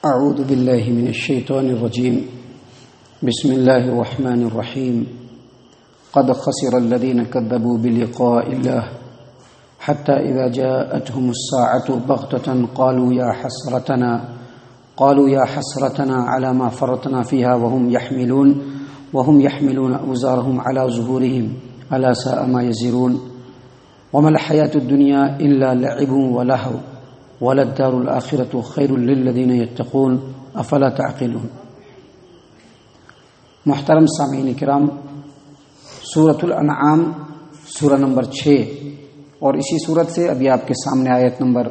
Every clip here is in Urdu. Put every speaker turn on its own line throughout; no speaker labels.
اعوذ باللہ من الشیطان الرجیم بسم اللہ الرحمن الرحیم قد خسر الذین کذبوا بلقاء اللہ حتی اذا جاءتهم الساعة بغتة قالوا یا حسرتنا على ما فرطنا فيها وهم يحملون اوزارهم على ظهورهم الا ساء ما يزرون وما الحياة الدنيا الا لعب ولهو وللدار الآخرة خیر للذین یتقون افلا تعقلون۔ محترم سامعین کرام، سورۃ الانعام سورہ نمبر 6 اور اسی سورت سے ابھی آپ کے سامنے آیت نمبر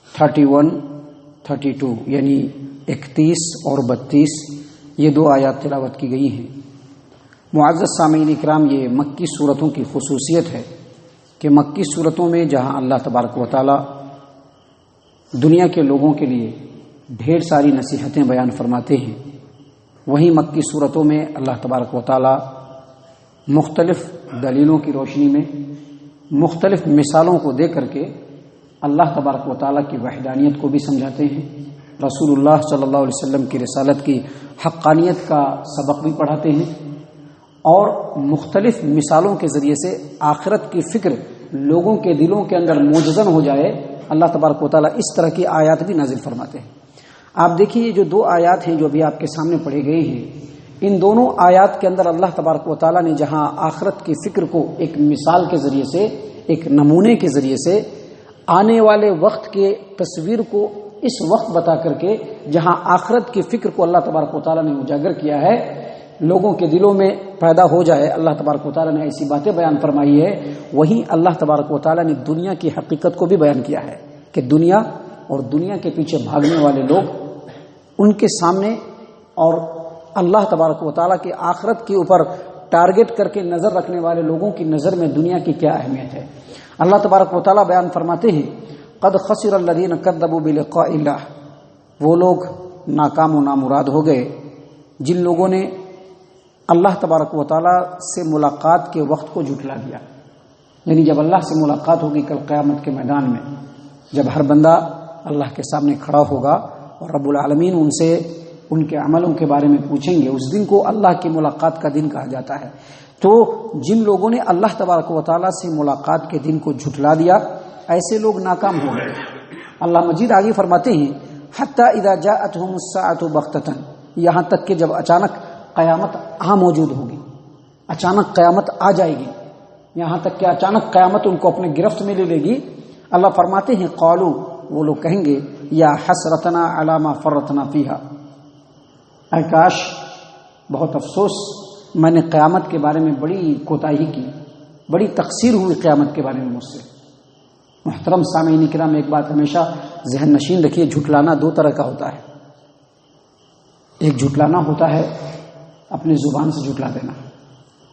31 32 یعنی 31 اور 32 یہ دو آیات تلاوت کی گئی ہیں۔ معزز سامعین کرام، یہ مکی سورتوں کی خصوصیت ہے کہ مکی سورتوں میں جہاں اللہ تبارک و تعالی دنیا کے لوگوں کے لیے ڈھیر ساری نصیحتیں بیان فرماتے ہیں، وہیں مکی صورتوں میں اللہ تبارک و تعالی مختلف دلیلوں کی روشنی میں مختلف مثالوں کو دے کر کے اللہ تبارک و تعالی کی وحدانیت کو بھی سمجھاتے ہیں، رسول اللہ صلی اللہ علیہ وسلم کی رسالت کی حقانیت کا سبق بھی پڑھاتے ہیں، اور مختلف مثالوں کے ذریعے سے آخرت کی فکر لوگوں کے دلوں کے اندر موجزن ہو جائے، اللہ تبارک و تعالیٰ اس طرح کی آیات بھی نازل فرماتے ہیں۔ آپ دیکھیے، یہ جو دو آیات ہیں جو ابھی آپ کے سامنے پڑھے گئے ہیں، ان دونوں آیات کے اندر اللہ تبارک و تعالیٰ نے جہاں آخرت کی فکر کو ایک مثال کے ذریعے سے، ایک نمونے کے ذریعے سے آنے والے وقت کے تصویر کو اس وقت بتا کر کے جہاں آخرت کی فکر کو اللہ تبارک و تعالیٰ نے اجاگر کیا ہے، لوگوں کے دلوں میں پیدا ہو جائے، اللہ تبارک و تعالیٰ نے ایسی باتیں بیان فرمائی ہے، وہیں اللہ تبارک و تعالیٰ نے دنیا کی حقیقت کو بھی بیان کیا ہے کہ دنیا اور دنیا کے پیچھے بھاگنے والے لوگ، ان کے سامنے اور اللہ تبارک و تعالیٰ کی آخرت کے اوپر ٹارگٹ کر کے نظر رکھنے والے لوگوں کی نظر میں دنیا کی کیا اہمیت ہے۔ اللہ تبارک و تعالیٰ بیان فرماتے ہیں قد خسر الذین کذبوا بلقاء اللہ، وہ لوگ ناکام و نامراد ہو گئے جن لوگوں نے اللہ تبارک و تعالیٰ سے ملاقات کے وقت کو جھٹلا دیا۔ یعنی جب اللہ سے ملاقات ہوگی کل قیامت کے میدان میں، جب ہر بندہ اللہ کے سامنے کھڑا ہوگا اور رب العالمین ان سے ان کے عملوں کے بارے میں پوچھیں گے، اس دن کو اللہ کی ملاقات کا دن کہا جاتا ہے۔ تو جن لوگوں نے اللہ تبارک و تعالیٰ سے ملاقات کے دن کو جھٹلا دیا، ایسے لوگ ناکام ہو گئے۔ اللہ مجید آگے فرماتے ہیں حتی اذا جاءتهم الساعة بغتة، یہاں تک کہ جب اچانک قیامت موجود ہوگی، اچانک قیامت آ جائے گی، یہاں تک کہ اچانک قیامت ان کو اپنے گرفت میں لے لے گی۔ اللہ فرماتے ہیں قالوا، وہ لوگ کہیں گے یا حسرتنا علی ما فرطنا فیہا، اے کاش، بہت افسوس، میں نے قیامت کے بارے میں بڑی کوتاہی کی، بڑی تقصیر ہوئی قیامت کے بارے میں مجھ سے۔ محترم سامعین کرام، ایک بات ہمیشہ ذہن نشین رکھیے، جھٹلانا دو طرح کا ہوتا ہے۔ ایک جھٹلانا ہوتا ہے اپنے زبان سے جھٹلا دینا،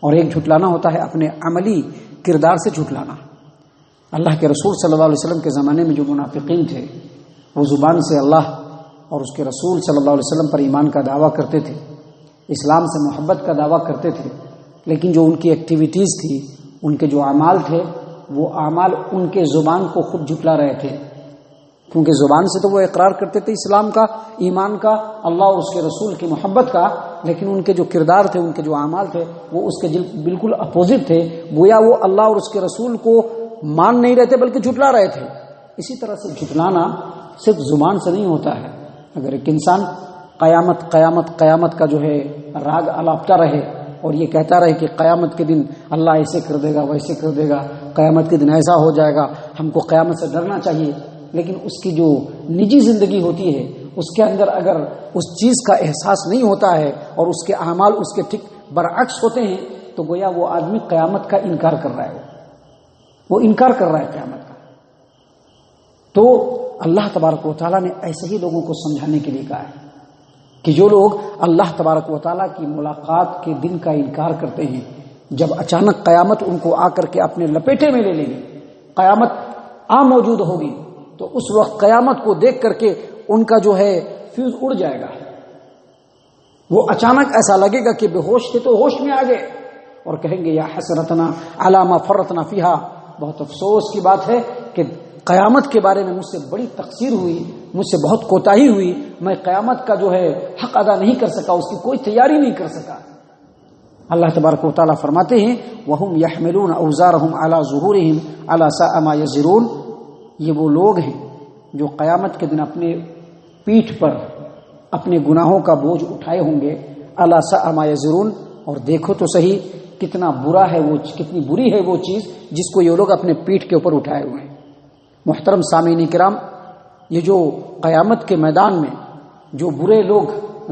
اور ایک جھٹلانا ہوتا ہے اپنے عملی کردار سے جھٹلانا۔ اللہ کے رسول صلی اللہ علیہ وسلم کے زمانے میں جو منافقین تھے، وہ زبان سے اللہ اور اس کے رسول صلی اللہ علیہ وسلم پر ایمان کا دعویٰ کرتے تھے، اسلام سے محبت کا دعویٰ کرتے تھے، لیکن جو ان کی ایکٹیویٹیز تھی، ان کے جو اعمال تھے، وہ اعمال ان کے زبان کو خود جھٹلا رہے تھے، کیونکہ زبان سے تو وہ اقرار کرتے تھے اسلام کا، ایمان کا، اللہ اور اس کے رسول کی محبت کا، لیکن ان کے جو کردار تھے، ان کے جو اعمال تھے، وہ اس کے بالکل اپوزٹ تھے، گویا وہ اللہ اور اس کے رسول کو مان نہیں رہے تھے بلکہ جھٹلا رہے تھے۔ اسی طرح سے جھٹلانا صرف زبان سے نہیں ہوتا ہے۔ اگر ایک انسان قیامت قیامت قیامت کا جو ہے راگ الاپتا رہے اور یہ کہتا رہے کہ قیامت کے دن اللہ ایسے کر دے گا، ویسے کر دے گا، قیامت کے دن ایسا ہو جائے گا، ہم کو قیامت سے ڈرنا چاہیے، لیکن اس کی جو نجی زندگی ہوتی ہے، اس کے اندر اگر اس چیز کا احساس نہیں ہوتا ہے اور اس کے اعمال اس کے ٹھیک برعکس ہوتے ہیں، تو گویا وہ آدمی قیامت کا انکار کر رہا ہے، وہ انکار کر رہا ہے قیامت کا۔ تو اللہ تبارک و تعالیٰ نے ایسے ہی لوگوں کو سمجھانے کے لیے کہا ہے کہ جو لوگ اللہ تبارک و تعالیٰ کی ملاقات کے دن کا انکار کرتے ہیں، جب اچانک قیامت ان کو آ کر کے اپنے لپیٹے میں لے لے گی، قیامت موجود ہوگی، تو اس وقت قیامت کو دیکھ کر کے ان کا جو ہے فیوز اڑ جائے گا، وہ اچانک ایسا لگے گا کہ بے ہوش تھے تو ہوش میں آ گئے، اور کہیں گے یا حسرتنا علی ما فرطنا فیہا، بہت افسوس کی بات ہے کہ قیامت کے بارے میں مجھ سے بڑی تقصیر ہوئی، مجھ سے بہت کوتاہی ہوئی، میں قیامت کا جو ہے حق ادا نہیں کر سکا، اس کی کوئی تیاری نہیں کر سکا۔ اللہ تبارک و تعالیٰ فرماتے ہیں وَهُمْ يَحْمِلُونَ أَوْزَارَهُمْ عَلَى ظُهُورِهِمْ عَلَى سَاءَ مَا يَزِرُونَ، یہ وہ لوگ ہیں جو قیامت کے دن اپنے پیٹھ پر اپنے گناہوں کا بوجھ اٹھائے ہوں گے، عَلَى سَاءَ مَا يَزِرُونَ، اور دیکھو تو صحیح کتنا برا ہے وہ، کتنی بری ہے وہ چیز جس کو یہ لوگ اپنے پیٹھ کے اوپر اٹھائے ہوئے ہیں۔ محترم سامعین کرام، یہ جو قیامت کے میدان میں جو برے لوگ،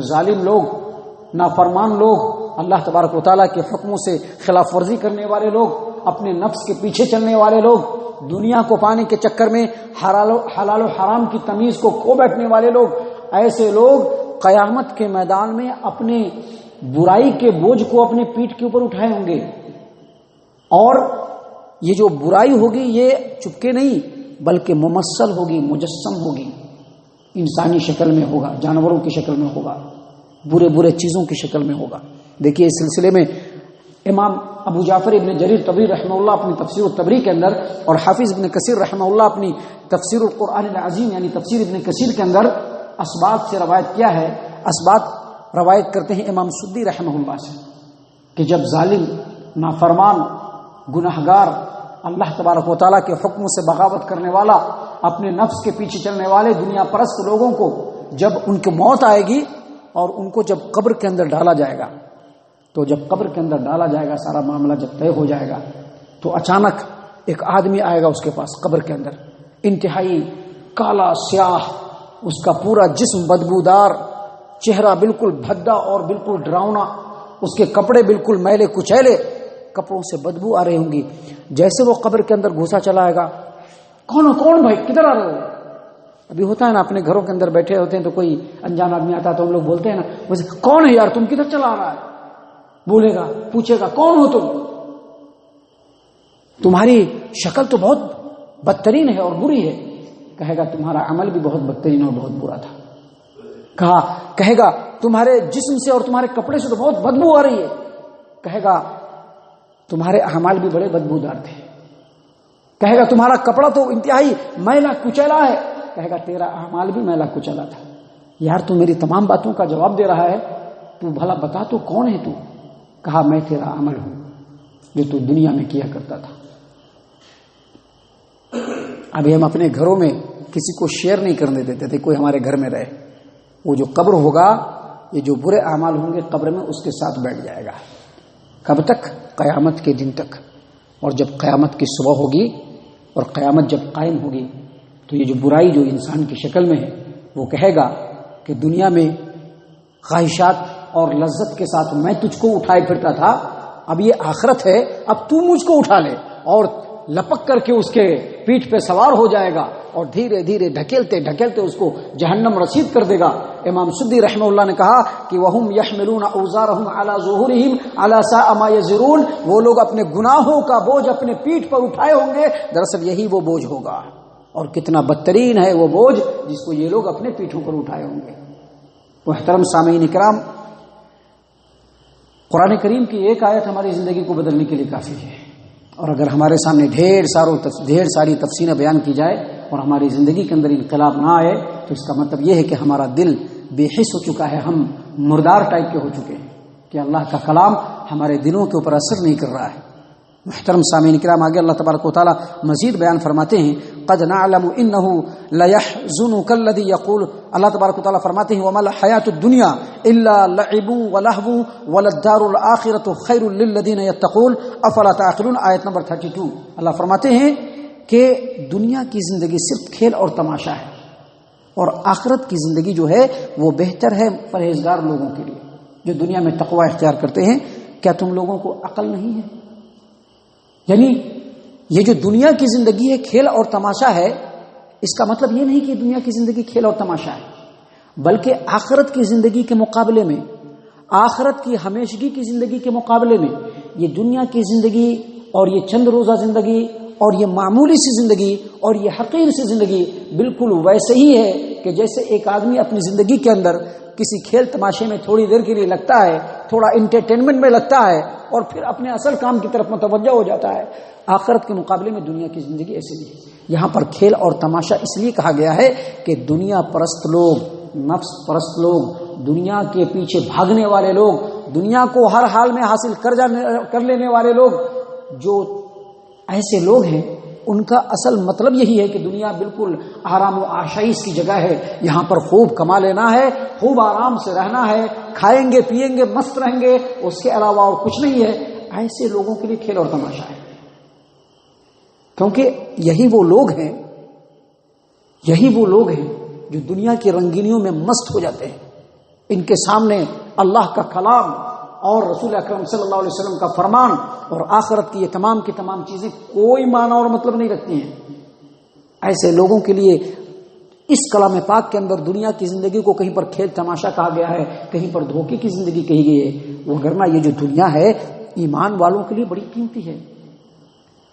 ظالم لوگ، نافرمان لوگ، اللہ تبارک و تعالیٰ کے حکموں سے خلاف ورزی کرنے والے لوگ، اپنے نفس کے پیچھے چلنے والے لوگ، دنیا کو پانے کے چکر میں حلال و حرام کی تمیز کو کھو بیٹھنے والے لوگ، ایسے لوگ قیامت کے میدان میں اپنے برائی کے بوجھ کو اپنے پیٹھ کے اوپر اٹھائے ہوں گے، اور یہ جو برائی ہوگی یہ چپکے نہیں بلکہ ممثل ہوگی، مجسم ہوگی، انسانی شکل میں ہوگا، جانوروں کی شکل میں ہوگا، برے برے چیزوں کی شکل میں ہوگا۔ دیکھیے اس سلسلے میں امام ابو جعفر ابن جریر طبری رحمہ اللہ اپنی تفسیر الطبری کے اندر، اور حافظ ابن کثیر رحمہ اللہ اپنی تفسیر القرآن العظیم یعنی تفسیر ابن کثیر کے اندر اسبات سے روایت کیا ہے، اسبات روایت کرتے ہیں امام سدی رحمہ اللہ سے کہ جب ظالم، نافرمان، گناہگار، اللہ تبارک و تعالیٰ کے حکم سے بغاوت کرنے والا، اپنے نفس کے پیچھے چلنے والے دنیا پرست لوگوں کو جب ان کی موت آئے گی اور ان کو جب قبر کے اندر ڈالا جائے گا، تو جب قبر کے اندر ڈالا جائے گا، سارا معاملہ جب طے ہو جائے گا، تو اچانک ایک آدمی آئے گا اس کے پاس قبر کے اندر، انتہائی کالا سیاہ، اس کا پورا جسم بدبودار، چہرہ بالکل بھدا اور بالکل ڈراؤنا، اس کے کپڑے بالکل میلے کچیلے، کپڑوں سے بدبو آ رہی ہوں گی۔ جیسے وہ قبر کے اندر گھسا چلا آئے گا، کون بھائی کدھر آ رہے ہو؟ ابھی ہوتا ہے نا اپنے گھروں کے اندر بیٹھے ہوتے ہیں تو کوئی انجان آدمی آتا ہے تو ہم لوگ بولتے ہیں نا ویسے، کون ہے یار تم، کدھر چلا آ رہا ہے؟ بولے گا، پوچھے گا کون ہو تم، تمہاری شکل تو بہت بدترین ہے اور بری ہے، کہے گا تمہارا عمل بھی بہت بدترین اور بہت برا تھا، کہے گا تمہارے جسم سے اور تمہارے کپڑے سے تو بہت بدبو آ رہی ہے، کہے گا تمہارے اعمال بھی بڑے بدبودار تھے، کہے گا تمہارا کپڑا تو انتہائی میلا کچیلا ہے، کہے گا تیرا اعمال بھی میلا کچیلا تھا۔ یار تو میری تمام باتوں کا جواب دے رہا ہے، تو بھلا بتا تو کون ہے تو؟ کہا میں تیرا عمل ہوں جو تو دنیا میں کیا کرتا تھا۔ ابھی ہم اپنے گھروں میں کسی کو شیئر نہیں کرنے دیتے تھے کوئی ہمارے گھر میں رہے، وہ جو قبر ہوگا، یہ جو برے اعمال ہوں گے قبر میں اس کے ساتھ بیٹھ جائے گا۔ کب تک؟ قیامت کے دن تک۔ اور جب قیامت کی صبح ہوگی اور قیامت جب قائم ہوگی تو یہ جو برائی جو انسان کی شکل میں ہے وہ کہے گا کہ دنیا میں خواہشات اور لذت کے ساتھ میں تجھ کو اٹھائے پھرتا تھا، اب یہ آخرت ہے، اب تو مجھ کو اٹھا لے، اور لپک کر کے اس کے پیٹھ پہ سوار ہو جائے گا اور دھیرے دھیرے ڈھکیلتے ڈھکیلتے اس کو جہنم رسید کر دے گا۔ امام سدی رحمہ اللہ نے کہا کہ وَهُمْ يَحْمِلُونَ أَوْزَارَهُمْ عَلَى ظُهُورِهِمْ عَلَى سَاءَ مَا يَزِرُونَ، وہ لوگ اپنے گناہوں کا بوجھ اپنے پیٹھ پر اٹھائے ہوں گے، دراصل یہی وہ بوجھ ہوگا، اور کتنا بدترین ہے وہ بوجھ جس کو یہ لوگ اپنے پیٹھوں پر اٹھائے ہوں گے۔ محترم سامعین کرام، قرآن کریم کی ایک آیت ہماری زندگی کو بدلنے کے لیے کافی ہے، اور اگر ہمارے سامنے ڈھیر ساری تفصیلیں بیان کی جائے اور ہماری زندگی کے اندر انقلاب نہ آئے تو اس کا مطلب یہ ہے کہ ہمارا دل بے حس ہو چکا ہے، ہم مردار ٹائپ کے ہو چکے ہیں کہ اللہ کا کلام ہمارے دلوں کے اوپر اثر نہیں کر رہا ہے۔ محترم سامعین کرام، آگے اللہ تبارک و تعالیٰ مزید بیان فرماتے ہیں قد نعلم انه ليحزنك الذي يقول، اللہ تبارک و تعالیٰ فرماتے ہیں وما الحیات الدنیا الا لعب ولهو وللدار الاخرة خیر للذین یتقون افلا تعقلون، آیت نمبر 32۔ اللہ فرماتے ہیں کہ دنیا کی زندگی صرف کھیل اور تماشا ہے، اور آخرت کی زندگی جو ہے وہ بہتر ہے پرہیزگار لوگوں کے لیے جو دنیا میں تقوی اختیار کرتے ہیں۔ کیا تم لوگوں کو عقل نہیں ہے؟ یعنی یہ جو دنیا کی زندگی ہے کھیل اور تماشا ہے، اس کا مطلب یہ نہیں کہ دنیا کی زندگی کھیل اور تماشا ہے، بلکہ آخرت کی زندگی کے مقابلے میں، آخرت کی ہمیشگی کی زندگی کے مقابلے میں یہ دنیا کی زندگی اور یہ چند روزہ زندگی اور یہ معمولی سی زندگی اور یہ حقیر سی زندگی بالکل ویسے ہی ہے کہ جیسے ایک آدمی اپنی زندگی کے اندر کسی کھیل تماشے میں تھوڑی دیر کے لیے لگتا ہے، تھوڑا انٹرٹینمنٹ میں لگتا ہے اور پھر اپنے اصل کام کی طرف متوجہ ہو جاتا ہے۔ آخرت کے مقابلے میں دنیا کی زندگی ایسے نہیں ہے۔ یہاں پر کھیل اور تماشا اس لیے کہا گیا ہے کہ دنیا پرست لوگ، نفس پرست لوگ، دنیا کے پیچھے بھاگنے والے لوگ، دنیا کو ہر حال میں حاصل کر لینے والے لوگ، جو ایسے لوگ ہیں ان کا اصل مطلب یہی ہے کہ دنیا بالکل آرام و آشائش کی جگہ ہے، یہاں پر خوب کما لینا ہے، خوب آرام سے رہنا ہے، کھائیں گے پیئیں گے مست رہیں گے، اس کے علاوہ اور کچھ نہیں ہے۔ ایسے لوگوں کے لیے کھیل اور تماشا ہے، کیونکہ یہی وہ لوگ ہیں جو دنیا کی رنگینیوں میں مست ہو جاتے ہیں۔ ان کے سامنے اللہ کا کلام اور رسول اکرم صلی اللہ علیہ وسلم کا فرمان اور آخرت کی یہ تمام کی تمام چیزیں کوئی معنی اور مطلب نہیں رکھتی ہیں۔ ایسے لوگوں کے لیے اس کلام پاک کے اندر دنیا کی زندگی کو کہیں پر کھیل تماشا کہا گیا ہے، کہیں پر دھوکے کی زندگی کہی گئی ہے، وگرنہ یہ جو دنیا ہے ایمان والوں کے لیے بڑی قیمتی ہے۔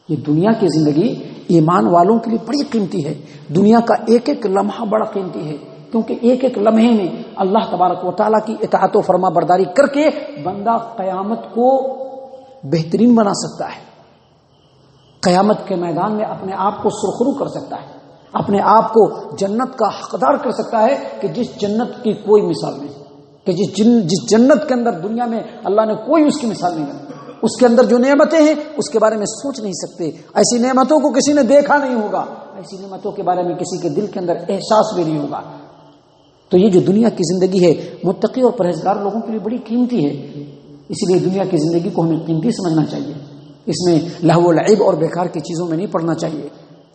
یہ دنیا کی زندگی ایمان والوں کے لیے بڑی قیمتی ہے۔ دنیا کا ایک ایک لمحہ بڑا قیمتی ہے، کیونکہ ایک ایک لمحے میں اللہ تبارک و تعالیٰ کی اطاعت و فرما برداری کر کے بندہ قیامت کو بہترین بنا سکتا ہے، قیامت کے میدان میں اپنے آپ کو سرخرو کر سکتا ہے، اپنے آپ کو جنت کا حقدار کر سکتا ہے کہ جس جنت کی کوئی مثال نہیں، کہ جس جنت کے اندر دنیا میں اللہ نے کوئی اس کی مثال نہیں بنائی۔ اس کے اندر جو نعمتیں ہیں اس کے بارے میں سوچ نہیں سکتے، ایسی نعمتوں کو کسی نے دیکھا نہیں ہوگا، ایسی نعمتوں کے بارے میں کسی کے دل کے اندر احساس بھی نہیں ہوگا۔ تو یہ جو دنیا کی زندگی ہے متقی اور پرہیزگار لوگوں کے لیے بڑی قیمتی ہے، اس لیے دنیا کی زندگی کو ہمیں قیمتی سمجھنا چاہیے، اس میں لہو و لعب اور بیکار کی چیزوں میں نہیں پڑنا چاہیے،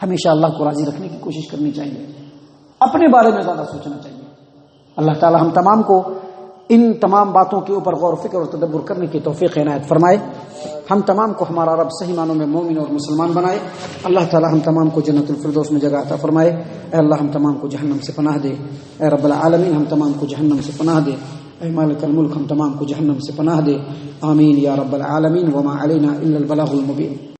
ہمیشہ اللہ کو راضی رکھنے کی کوشش کرنی چاہیے، اپنے بارے میں زیادہ سوچنا چاہیے۔ اللہ تعالی ہم تمام کو ان تمام باتوں کے اوپر غور و فکر اور تدبر کرنے کی توفیق عنایت فرمائے، ہم تمام کو ہمارا رب صحیح معنوں میں مومن اور مسلمان بنائے۔ اللہ تعالی ہم تمام کو جنت الفردوس میں جگہ عطا فرمائے۔ اے اللہ ہم تمام کو جہنم سے پناہ دے، اے رب العالمین ہم تمام کو جہنم سے پناہ دے، اے مالک الملک ہم تمام کو جہنم سے پناہ دے، آمین یا رب العالمین۔ وما علینا الا البلاغ المبین۔